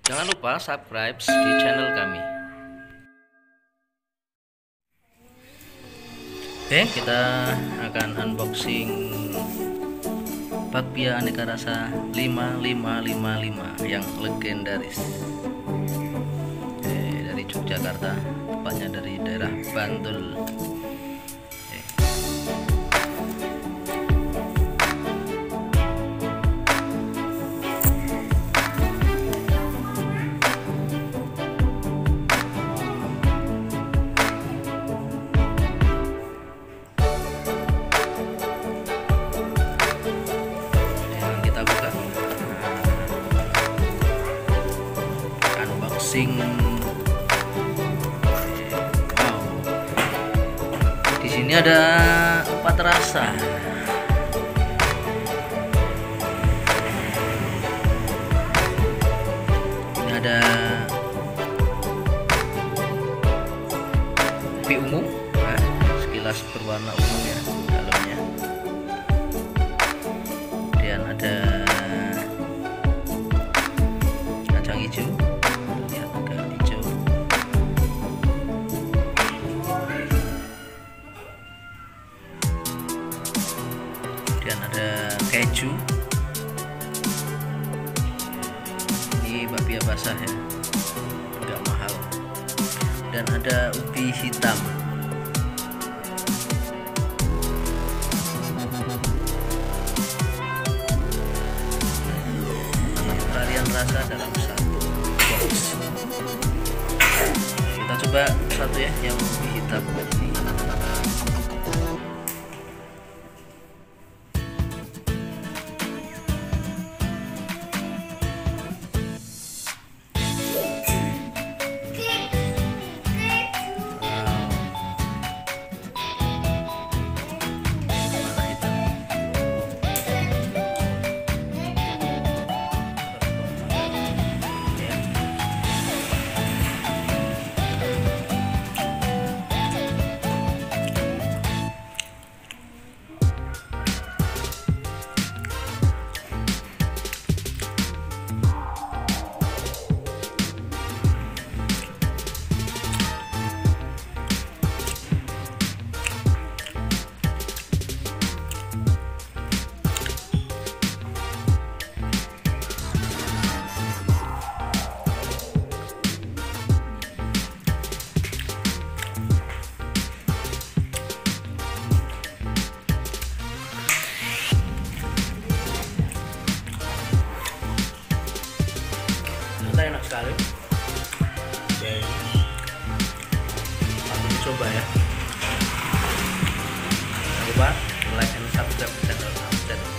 Jangan lupa subscribe di channel kami. Oke, kita akan unboxing bakpia aneka rasa 5555 yang legendaris. Dari Yogyakarta, tepatnya dari daerah Bantul. Wow, di sini ada 4 rasa. Ini ada kopi ungu, sekilas berwarna ungu ya dalamnya. Kemudian ada kacang hijau. Dan ada keju, ini bakpia basah ya, agak mahal. Dan ada ubi hitam. Varian rasa dalam satu box. Kita coba satu ya, yang ubi hitam ini. Enak sekali. Oke, langsung dicoba ya. Jangan lupa like and subscribe channel Mampir.